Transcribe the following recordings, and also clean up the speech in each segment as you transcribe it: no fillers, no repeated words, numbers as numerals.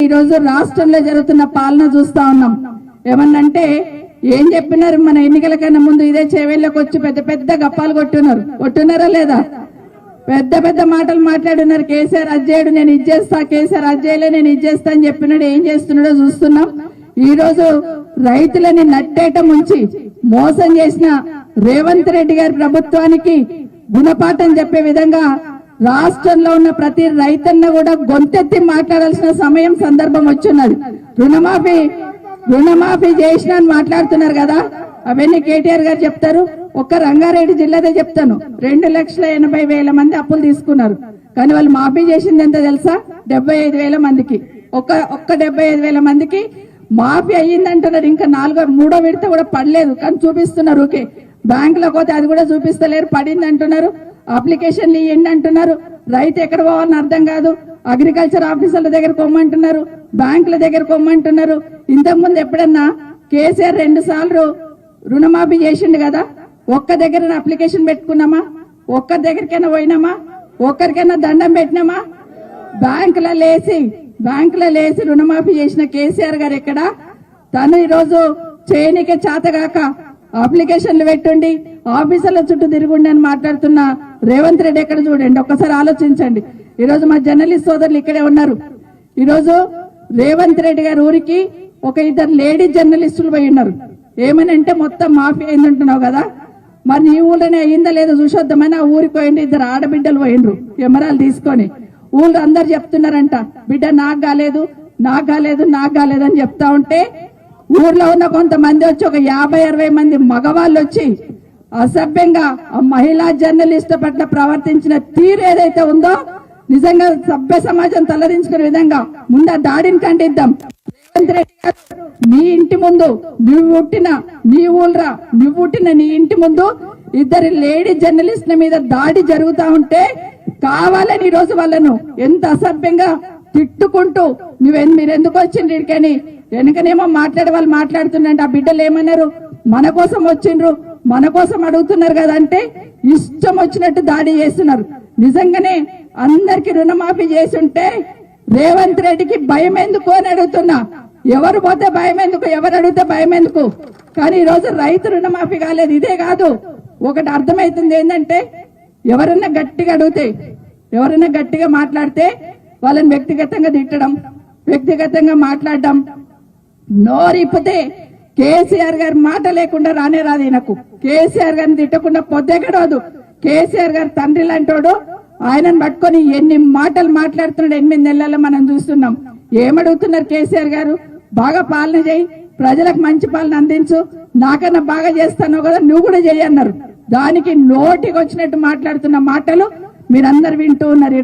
ఈ రోజు రాష్ట్రంలో జరుగుతున్న పాలన చూస్తా ఉన్నాం. ఏమన్నంటే ఏం చెప్పినారు, మన ఎన్నికల కన్నా ముందు ఇదే చేవేళ్ళకి వచ్చి పెద్ద పెద్ద గప్పాలు కొట్టున్నారా లేదా? పెద్ద పెద్ద మాటలు మాట్లాడున్నారు. కేసీఆర్ అజ్జేయుడు, నేను ఇచ్చేస్తా, కేసీఆర్ అజ్జేయులే నేను ఇచ్చేస్తా అని చెప్పినాడు. ఏం చేస్తున్నాడో చూస్తున్నాం. ఈ రోజు రైతులని నట్టేట ముంచి మోసం చేసిన రేవంత్ రెడ్డి గారి ప్రభుత్వానికి గుణపాఠం చెప్పే విధంగా రాష్ట్రంలో ఉన్న ప్రతి రైతన్న కూడా గొంతెత్తి మాట్లాడాల్సిన సమయం సందర్భం వచ్చిన్నది. రుణమాఫీ చేసిన అని మాట్లాడుతున్నారు కదా, అవన్నీ కేటీఆర్ గారు చెప్తారు. ఒక్క రంగారెడ్డి జిల్లాదే చెప్తాను, 2,80,000 మంది అప్పులు తీసుకున్నారు. కానీ వాళ్ళు మాఫీ చేసింది ఎంత తెలుసా? 75,000 మందికి. ఒక్క 75,000 మందికి మాఫీ అయ్యిందంటున్నారు. ఇంకా మూడో విడత కూడా పడలేదు, కానీ చూపిస్తున్నారు. ఓకే, బ్యాంకులో పోతే అది కూడా చూపిస్తలేరు, పడింది అంటున్నారు. అప్లికేషన్లు ఇవ్వండి అంటున్నారు. రైతు ఎక్కడ పోవాలని అర్థం కాదు. అగ్రికల్చర్ ఆఫీసర్ల దగ్గర కొమ్మంటున్నారు, బ్యాంకుల దగ్గర కొమ్మంటున్నారు. ఇంతకుముందు ఎప్పుడన్నా కేసీఆర్ 2 సార్లు రుణమాఫీ చేసిండు కదా, ఒక్క దగ్గర అప్లికేషన్ పెట్టుకున్నామా? ఒక్క దగ్గరికైనా పోయినామా? ఒక్కరికైనా దండం పెట్టినామా? బ్యాంకుల లేసి రుణమాఫీ చేసిన కేసీఆర్ గారు ఎక్కడ? తను ఈరోజు చేయనికే చేతగాక అప్లికేషన్లు పెట్టుండి ఆఫీసర్ల చుట్టూ తిరుగుండి అని మాట్లాడుతున్న రేవంత్ రెడ్డి ఎక్కడ? చూడండి, ఒక్కసారి ఆలోచించండి. ఈరోజు మా జర్నలిస్ట్ సోదరులు ఇక్కడే ఉన్నారు. ఈరోజు రేవంత్ రెడ్డి గారి ఊరికి ఒక 2 లేడీ జర్నలిస్టులు పోయి ఉన్నారు. ఏమని అంటే మొత్తం మాఫీ అయిందంటున్నావు కదా, మరి నీ ఊళ్ళోనే అయ్యిందా లేదా చూసొద్దామని ఆ ఊరికి పోయిండు. 2 ఆడబిడ్డలు పోయిండ్రు కెమెరాలు తీసుకొని. ఊళ్ళో అందరు చెప్తున్నారంట, బిడ్డ నాకు కాలేదు అని చెప్తా ఉంటే ఊర్లో ఉన్న కొంతమంది వచ్చి ఒక 50-60 మంది మగవాళ్ళు వచ్చి అసభ్యంగా ఆ మహిళా జర్నలిస్ట్ పట్ల ప్రవర్తించిన తీరు ఏదైతే ఉందో నిజంగా సభ్య సమాజం తలదించుకునే విధంగా ముందు ఆ దాడిని ఖండిద్దాం. రేవంత్ రెడ్డి గారు, నీ ఇంటి ముందు నువ్వు పుట్టిన నీ ఇంటి ముందు 2 లేడీ జర్నలిస్టుల మీద దాడి జరుగుతా ఉంటే కావాలని ఈ రోజు వాళ్ళను ఎంత అసభ్యంగా తిట్టుకుంటూ మీరెందుకు వచ్చిండ్రు ఇక్కడికని వెనకనేమో మాట్లాడే వాళ్ళు మాట్లాడుతుండంటే ఆ బిడ్డలు ఏమన్నారు? మన కోసం వచ్చిండ్రు, మన కోసం అడుగుతున్నారు కదా అంటే ఇష్టం వచ్చినట్టు దాడి చేస్తున్నారు. నిజంగానే అందరికి రుణమాఫీ చేసుంటే రేవంత్ రెడ్డికి భయం ఎందుకు అని అడుగుతున్నా. ఎవరు పోతే భయం ఎందుకు, ఎవరు అడిగితే భయం ఎందుకు? కానీ ఈ రోజు రైతు రుణమాఫీ కాలేదు. ఇదే కాదు, ఒకటి అర్థమైతుంది ఏంటంటే ఎవరన్నా గట్టిగా అడిగితే, ఎవరన్నా గట్టిగా మాట్లాడితే వాళ్ళని వ్యక్తిగతంగా తిట్టడం, వ్యక్తిగతంగా మాట్లాడడం, నోరిప్పితే కేసీఆర్ గారి మాట లేకుండా రానే రాదు. ఈయనకు కేసీఆర్ గారిని తిట్టకుండా పొద్దే గడవదు. కేసీఆర్ గారి తండ్రి లాంటోడు, ఆయనను పట్టుకొని ఎన్ని మాటలు మాట్లాడుతున్నాడు 8 నెలల్లో మనం చూస్తున్నాం. ఏమడుగుతున్నారు కేసీఆర్ గారు? బాగా పాలన చేయి, ప్రజలకు మంచి పాలన అందించు, నాకన్నా బాగా చేస్తాను కదా, నువ్వు కూడా చేయన్నారు. దానికి నోటికి వచ్చినట్టు మాట్లాడుతున్న మాటలు మీరందరు వింటూ ఉన్నారు.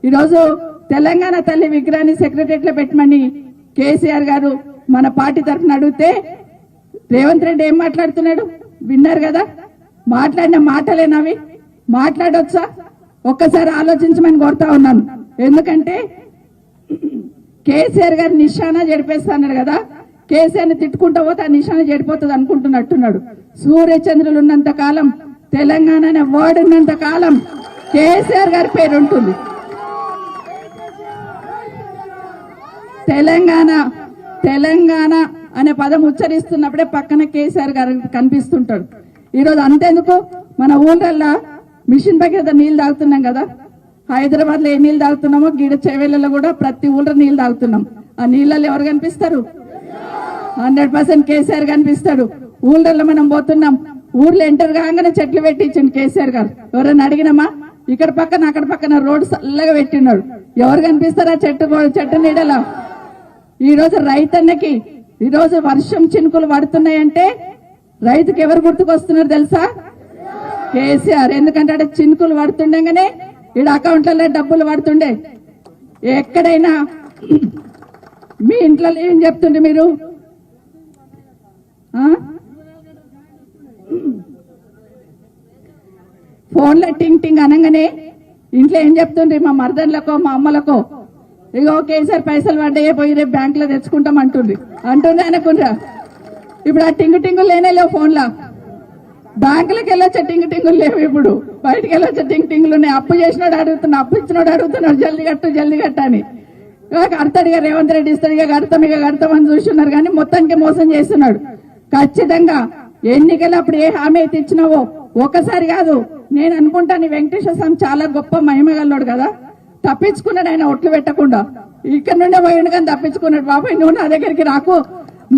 ఈరోజు తెలంగాణ తల్లి విగ్రహాన్ని సెక్రటరియట్ లో పెట్టమని కేసీఆర్ గారు మన పార్టీ తరఫున అడిగితే రేవంత్ రెడ్డి ఏం మాట్లాడుతున్నాడు విన్నారు కదా. మాట్లాడిన మాటలేనవి, మాట్లాడొచ్చా? ఒక్కసారి ఆలోచించమని కోరుతా ఉన్నాను. ఎందుకంటే కేసీఆర్ గారు నిశానా చెడిపేస్తాడు కదా, కేసీఆర్ని తిట్టుకుంటూ పోతే ఆ నిశానా చెడిపోతుంది అనుకుంటున్నట్టున్నాడు. సూర్యచంద్రులు ఉన్నంత కాలం, తెలంగాణ అనే వర్డ్ ఉన్నంత కాలం కేసీఆర్ గారి పేరు ఉంటుంది. తెలంగాణ అనే పదం ఉచ్చరిస్తున్నప్పుడే పక్కన కేసీఆర్ గారు కనిపిస్తుంటాడు. ఈరోజు అంతేందుకు, మన ఊళ్ళల్లో మిషన్ భగీరథ నీళ్లు తాగుతున్నాం కదా, హైదరాబాద్ లో ఏ నీళ్లు తాగుతున్నామో గీడ చెవేళ్లలో కూడా ప్రతి ఊళ్ళో నీళ్లు తాగుతున్నాం. ఆ నీళ్ళల్లో ఎవరు కనిపిస్తారు? 100% కేసీఆర్ కనిపిస్తాడు. ఊళ్ళల్లో మనం పోతున్నాం, ఊర్లో ఎంటర్ కాగానే చెట్లు పెట్టించండి కేసీఆర్ గారు. ఎవరైనా అడిగినామా? ఇక్కడ పక్కన అక్కడ పక్కన రోడ్డు చల్లగా పెట్టినాడు. ఎవరు కనిపిస్తారా చెట్టు నీడలా? ఈ రోజు రైతన్నకి ఈరోజు వర్షం చినుకులు పడుతున్నాయంటే రైతుకి ఎవరు గుర్తుకొస్తున్నారు తెలుసా? కేసీఆర్. ఎందుకంటే అక్కడ చినుకులు పడుతుండగానే ఈడ అకౌంట్లలో డబ్బులు పడుతుండే. ఎక్కడైనా మీ ఇంట్లో ఏం చెప్తుండే మీరు? ఫోన్లో టింగ్ టింగ్ అనగానే ఇంట్లో ఏం చెప్తుండ్రి? మా మర్దన్లకో మా అమ్మలకో, ఇగో కేసీఆర్ పైసలు పడ్డాయే, పోయి రేపు బ్యాంకులో తెచ్చుకుంటాం అంటుండ్రి అనుకుండ్రా. ఇప్పుడు ఆ టింగు టింగులు లేవు ఫోన్లో. బ్యాంకులకు వెళ్ళొచ్చే టింగులు లేవు, ఇప్పుడు బయటకు వెళ్ళొచ్చే టింగులు ఉన్నాయి. అప్పు చేసినాడు అడుగుతున్నాడు, అప్పు ఇచ్చినాడు అడుగుతున్నాడు, జల్దీ కట్టు అని. కడతాడిగా రేవంత్ రెడ్డి ఇస్తాడిగా కడతాం అని చూస్తున్నారు కానీ మొత్తానికి మోసం చేస్తున్నాడు. ఖచ్చితంగా ఎన్నికలు అప్పుడు ఏ హామీ అయితే ఇచ్చినావో ఒకసారి కాదు, నేను అనుకుంటాను వెంకటేశ్వర స్వామి చాలా గొప్ప మహిమగల్లోడు కదా, తప్పించుకున్నాడు ఆయన ఒట్లు పెట్టకుండా. ఇక్కడ నుండే పోయిండు కానీ తప్పించుకున్నాడు. బాబాయ్ నువ్వు నా దగ్గరికి రాకు,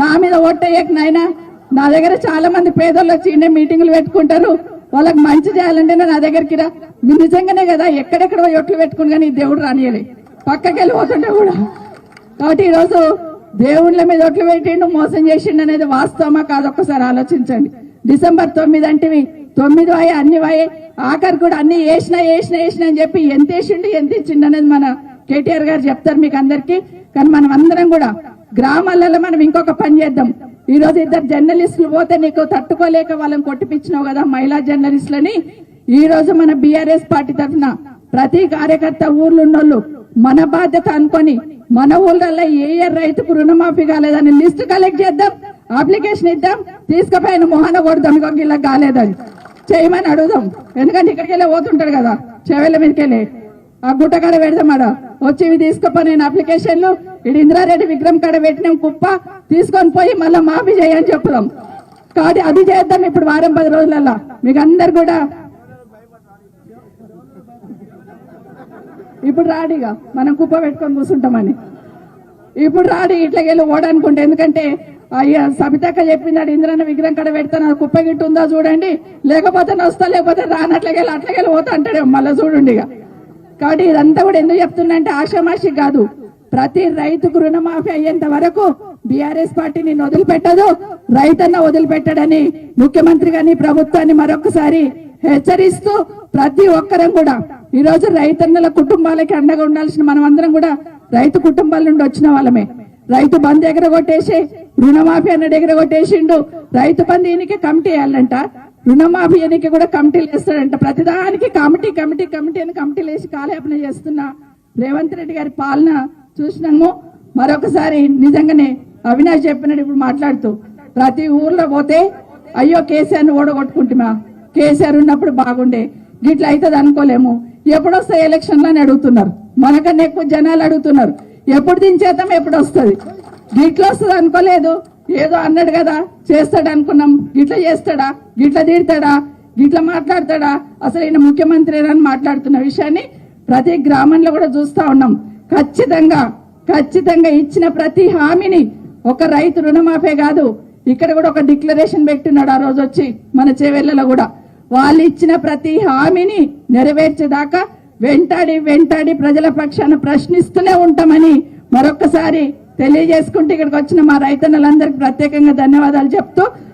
నా మీద ఓట్టయ్యకు నాయనా, నా దగ్గర చాలా మంది పేదోళ్ళు వచ్చి ఇండే మీటింగులు పెట్టుకుంటారు, వాళ్ళకి మంచి చేయాలంటే నా దగ్గరికి రా. మీరు నిజంగానే కదా ఎక్కడెక్కడ ఒట్లు పెట్టుకుని కానీ దేవుడు రానియలే, పక్కకి వెళ్ళిపోతుండే కూడా. కాబట్టి ఈరోజు దేవుళ్ళ మీద ఒట్లు పెట్టిండు, మోసం చేసిండు అనేది వాస్తవమా కాదు ఒక్కసారి ఆలోచించండి. డిసెంబర్ 9 అంటేవి 9 వాయే అన్ని వాయే, ఆఖరి కూడా అన్ని వేసినా అని చెప్పి ఎంత వేసిండు ఎంత ఇచ్చిండు అనేది మన కేటీఆర్ గారు చెప్తారు మీకు అందరికీ. కానీ మనం అందరం కూడా గ్రామాలలో మనం ఇంకొక పని చేద్దాం. ఈ రోజు 2 జర్నలిస్టులు పోతే నీకు తట్టుకోలేక వాళ్ళని కొట్టిపించినావు కదా మహిళా జర్నలిస్టులని. ఈ రోజు మన బీఆర్ఎస్ పార్టీ తరఫున ప్రతి కార్యకర్త ఊర్లో ఉన్నోళ్ళు మన బాధ్యత అనుకొని మన ఊళ్ళల్లో ఏ రైతుకు రుణమాఫీ కాలేదని లిస్టు కలెక్ట్ చేద్దాం, అప్లికేషన్ ఇద్దాం, తీసుకుపోయిన మొహాన కొడదాం ఇలా కాలేదని చేయమని అడుగుదాం. ఎందుకంటే ఇక్కడికి వెళ్ళి పోతుంటాడు కదా చెవెళ్ళ మీదకెళ్ళి ఆ గుట్ట కాడ పెడదామాడ వచ్చి ఇవి తీసుకుపోయి నేను అప్లికేషన్లు ఇటు ఇంద్రారెడ్డి విగ్రహం కాడ పెట్టినాం కుప్ప తీసుకొని పోయి మళ్ళీ మాఫీ చేయని చెప్పుదాం. కాబట్టి అది చేద్దాం ఇప్పుడు వారం 10 రోజులలో. మీకు అందరు కూడా ఇప్పుడు రాడిగా మనం కుప్ప పెట్టుకొని కూర్చుంటామని ఇప్పుడు రాడి ఇట్లకెళ్ళి ఓడనుకుంటే. ఎందుకంటే అయ్యా సబితక్క చెప్పింది ఇంద్రన్న విగ్రహం కాడ పెడతాను కుప్ప గిట్టు ఉందా చూడండి, లేకపోతే వస్తా లేకపోతే అట్లకెళ్ళి పోతా అంటాడే మళ్ళీ చూడండి. కాబట్టి ఇదంతా కూడా ఎందుకు చెప్తున్నా అంటే ఆషామాషి కాదు, ప్రతి రైతుకు రుణమాఫీ అయ్యేంత వరకు బీఆర్ఎస్ పార్టీ నిన్ను వదిలిపెట్టదు, రైతన్న వదిలిపెట్టడని ముఖ్యమంత్రి గాని ప్రభుత్వాన్ని మరొకసారి హెచ్చరిస్తూ ప్రతి ఒక్కరం కూడా ఈ రోజు రైతన్నల కుటుంబాలకి అండగా ఉండాల్సిన మనం అందరం కూడా రైతు కుటుంబాల నుండి వచ్చిన వాళ్ళమే. రైతు బంధు ఎగరగొట్టేసి రుణమాఫీ అన్నది ఎగరగొట్టేసిండు. రైతు బంధు ఈయనకి కమిటీ వేయాలంట, రుణమాఫీ ఎన్నిక కూడా కమిటీలు వేస్తాడంట. ప్రతిదానికి కమిటీ అని కమిటీలు వేసి కాలయాపన చేస్తున్న రేవంత్ రెడ్డి గారి పాలన చూసినాము. మరొకసారి నిజంగానే అవినాష్ చెప్పినట్టు ఇప్పుడు మాట్లాడుతూ ప్రతి ఊర్లో పోతే అయ్యో కేసీఆర్ని ఓడగొట్టుకుంటున్నా, కేసీఆర్ ఉన్నప్పుడు బాగుండే, గిట్ల అవుతుంది అనుకోలేము, ఎప్పుడొస్తాయి ఎలక్షన్లు అని అడుగుతున్నారు. మనకన్నా ఎక్కువ జనాలు అడుగుతున్నారు ఎప్పుడు దించేద్దాం ఎప్పుడు వస్తుంది, గిట్ల వస్తుంది అనుకోలేదు, ఏదో అన్నాడు కదా చేస్తాడు అనుకున్నాం, గిట్ల చేస్తాడా, గిట్ల తీడతాడా, గిట్ల మాట్లాడతాడా, అసలు ఈయన ముఖ్యమంత్రి అని మాట్లాడుతున్న విషయాన్ని ప్రతి గ్రామంలో కూడా చూస్తా ఉన్నాం. ఖచ్చితంగా ఇచ్చిన ప్రతి హామీని ఒక రైతు రుణమాఫీ కాదు, ఇక్కడ కూడా ఒక డిక్లరేషన్ పెట్టినాడు ఆ రోజు వచ్చి మన చేవెళ్లలో కూడా. వాళ్ళు ఇచ్చిన ప్రతి హామీని నెరవేర్చేదాకా వెంటాడి ప్రజల పక్షాన ప్రశ్నిస్తూనే ఉంటామని మరొక్కసారి తెలియజేసుకుంటూ ఇక్కడికి వచ్చిన మా రైతన్నలందరికీ ప్రత్యేకంగా ధన్యవాదాలు చెప్తూ